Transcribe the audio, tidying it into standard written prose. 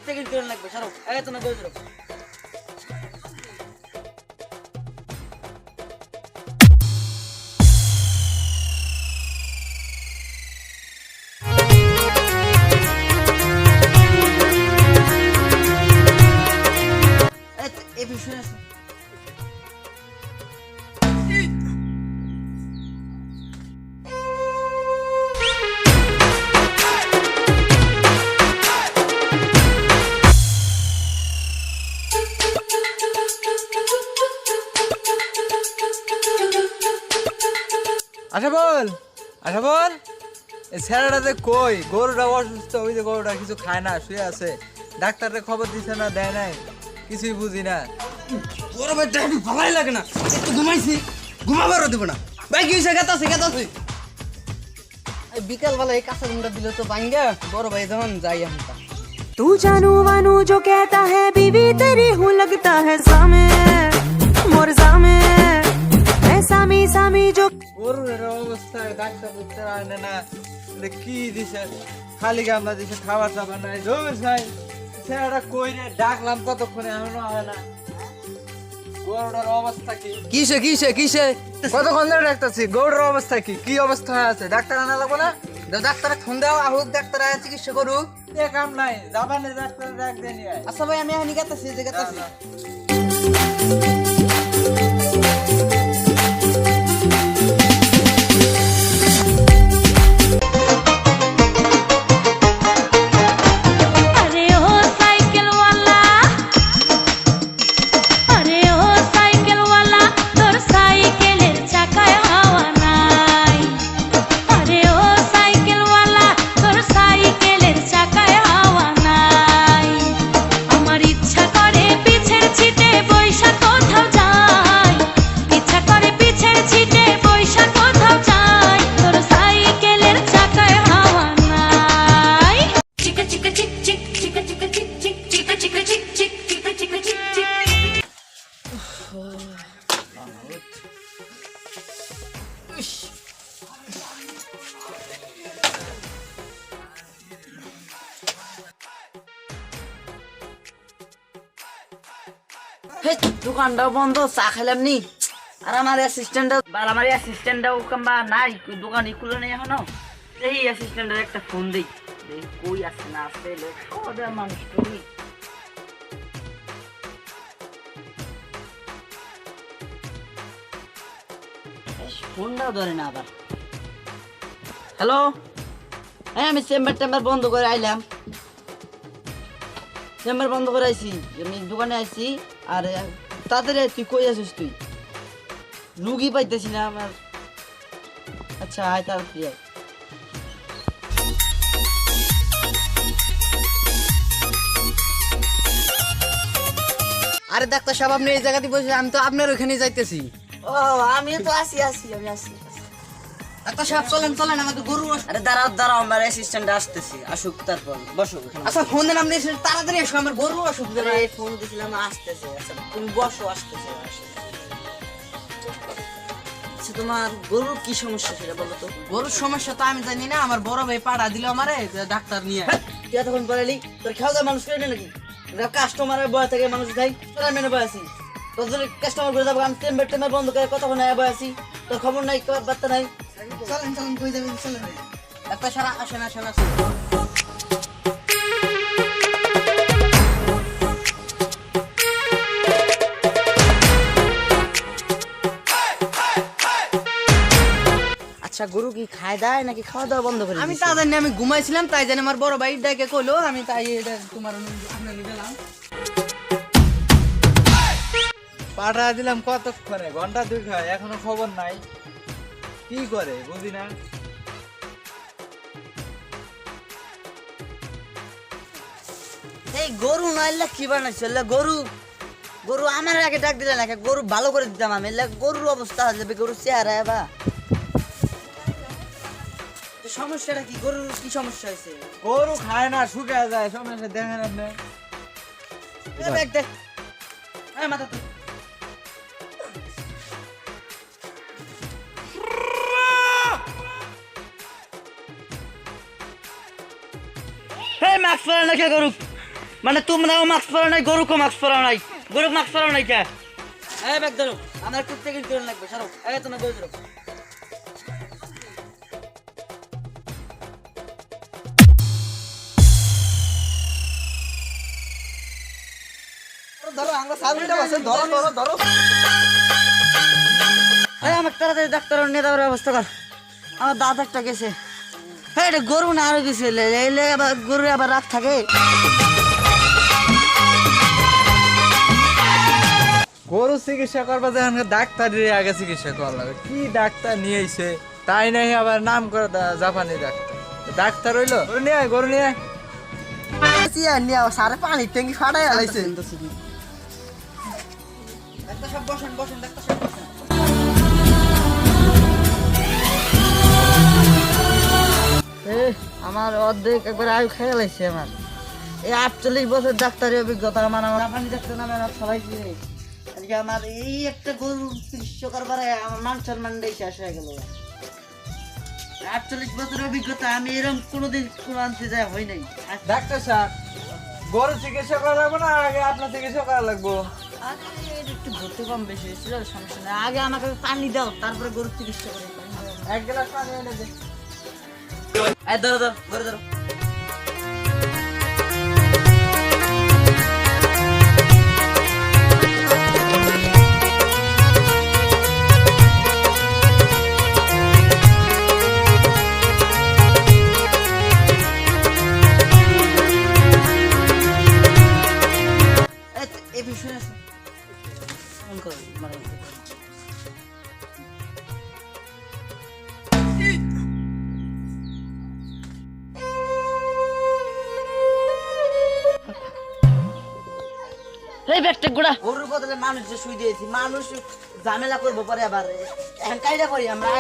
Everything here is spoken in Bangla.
চেকিং করে লাগবে সরো আগে তো না গরু ধরো এই বিষয় আছে আশা বল এই ছেলেটাতে কই গরুটা অসুস্থ ওই যে গরুটা কিছু খায় না শুয়ে আছে ডাক্তারের খবর দিছে না দেয় নাই কিছুই বুঝি না গরমের টাইম ভালোই লাগে না একটু ঘুমাইছি ঘুমাবারও দেব না ভাই কি হইছে গেতাছি এই বিকাল বেলা এই কাঁচা ঘুমটা দিলে তো ভাঙ্গা বড় ভাই যখন যাই আমি तू जानू वानू जो कहता है बीवी तेरी हूँ लगता है सामे मोर सामे मैं सामी सामी जो গরুর অবস্থায় ডাক্তার বুঝতে পারে না এটা কি দিছে খালি গামলা দিছে খাবার দাবার নাই জমিস নাই ছেলেটা কই রে ডাকলাম কতক্ষণে এখনো হয় না গরুটার অবস্থা কি কিসে কতক্ষণ ধরে ডাকতেছি গরুর অবস্থা কি অবস্থা আছে ডাক্তার আনা লাগবো না ডাক্তার ফোন দাও আহুক ডাক্তার আয়া চিকিৎসা করুক এ কাম নাই যাবানে ডাক্তার ডাক দেনি আচ্ছা ভাই আমি এখানে গেতাছি अरे ओ साइकिल वाला तोर साइकेलेर चाकाय हावा নাই अरे ओ साइकिल वाला तोर साइकेलेर चाकाय हावा নাই আমার ইচ্ছা করে পিছের ছিটে বৈশা কোথাও যাই ইচ্ছা করে পিছের ছিটে বৈশা কোথাও যাই তোর সাইকেলের চাকায় হাওয়া নাই চিকা চিকা চিক চিক চিকা চিকা চিক চিক চিকা চিকা চিক চিক চিকা চিকা চিক চিক দোকানটা বন্ধ চা খেলাম নি আর আমার অ্যাসিস্ট্যান্টটাও কাম্বা নাই দোকানই খুলে নেই এখনো এই অ্যাসিস্ট্যান্টের একটা ফোন দেই কই আছে না আছে সব মানুষ তুমি ফোনটাও ধরে না আবার হ্যালো হ্যাঁ আমি চেম্বার বন্ধ করে আইলাম চেম্বার বন্ধ করে আইছি আমি দোকানে আইছি আর তাড়াতাড়ি তুই কই আছিস তুই রুগী পাইতেছি না আমার আচ্ছা আয় তাড়াতাড়ি আয় আরে ডাক্তার সাহেব আপনি এই জায়গাতে বসে আমি তো আপনার ওখানে যাইতেছি ও আমি তো আসি ডাক্তার সাহেব চলেন আমাকে গরু আরে দাঁড়াও আমার অ্যাসিস্ট্যান্ট আসতেছি আসুক তারপর বসো আচ্ছা ফোন দেন আপনি তাড়াতাড়ি এসো আমার গরু আসুক ফোন দিছিলাম আসতেছে আচ্ছা তুমি বসো আসতেছে আচ্ছা তোমার গরুর কি সমস্যা সেটা বলো তো গরুর সমস্যা তো আমি জানি না আমার বড় ভাই পাড়া দিল আমারে ডাক্তার নিয়ে তুই এতক্ষণ পড়ালি তোর খাওয়া দাওয়া মানুষ করে নাকি কাস্টমারের বয় থেকে মানুষ খাই তোরা মেনে বয়াসি তোর জন্য কাস্টমার করে যাবো আমি টেম্বার বন্ধ করে কতক্ষণ আয়া বয়াসি তোর খবর নাই বার্তা নাই চলেন কই যাবেন চলেন একটা সারা আসেন আচ্ছা গরু কি খায় দায় নাকি খাওয়া দাওয়া বন্ধ করে আমি তা জানি আমি ঘুমাইছিলাম তাই জানি আমার বড় ভাই ডাকে কইলো আমি তাই এটা তোমার আপনাকে দিলাম পাঠা দিলাম কতক্ষণে ঘন্টা দুই খায় এখনো খবর নাই কি করে বুঝি না এই গরু নাইলে কি বানাইছে গরু আমার আগে ডাক দিলে না গরু ভালো করে দিতাম আমি গরুর অবস্থা হয়ে যাবে গরুর চেহারা বা সমস্যাটা কি গরুর কি সমস্যা হয়েছে গরু খায় না শুকিয়ে যায় সমস্যা দেখেন আপনি দেখ মাথা তো মাস্ক পরে না কে গরু মানে তোমরাও মাস্ক পরা নাই, গরুকেও মাস্ক পরা নাই, গরুক মাস্ক পরা নাই কে? এই ব্যাগ ধরো, আমার কুত্তে কিন্তু লাগবে, সরো। এই তোমরা গরু ধরো। ধরো আমরা সামনেটা বসে ধরো ধরো ধরো। এই আমার তাড়াতাড়ি ডাক্তার নিয়ে যাওয়ার ব্যবস্থা কর, আমার দাঁত একটা গেছে। হ্যাঁ এটা গরু না আরো গেছে, এলে আবার গরু আবার রাত থাকে। গরু চিকিৎসা করবা যে ডাক্তারের আগে চিকিৎসা করা লাগে। কি ডাক্তার নিয়ে আইছে তাই নাই আবার নাম করে জাপানি ডাক্তার। ডাক্তার হইলো গরু নিয়ে আয়, গরু নিয়ে আয়। সারে পানি ট্যাঙ্কি ফাটাই আলাইছে। ডাক্তার সাহেব বসেন বসেন, ডাক্তার সাহেব বসেন। আমার অর্ধেক একবার আয়ু খেয়ে লাইছে আমার। এই 48 বছর ডাক্তারের অভিজ্ঞতা আমার, আমার জাপানি ডাক্তার নামে আমার সবাই চিনে। আজকে আমার এই একটা গরু চিকিৎসা করবার আমার মান সম্মানটাই শেষ হয়ে গেল। 48 বছরের অভিজ্ঞতা, আমি এরকম কোনোদিন কোনো আনতে যায় হয় নাই। ডাক্তার সাহেব গরু চিকিৎসা করা লাগবে না আগে আপনার চিকিৎসা করা লাগবো? আরে এর একটু ভর্তি কম বেশি হয়েছিল, সমস্যা নেই। আগে আমাকে পানি দাও, তারপরে গরু চিকিৎসা করে। এক গ্লাস পানি এনে দে। ধরো ধরো ধরো ধরো। এই ব্যাগটা গুড়া গরুর বদলে মানুষ যে শুই দিয়েছি, মানুষ ঝামেলা করবো পরে আবার এখন কাইটা করি আমরা।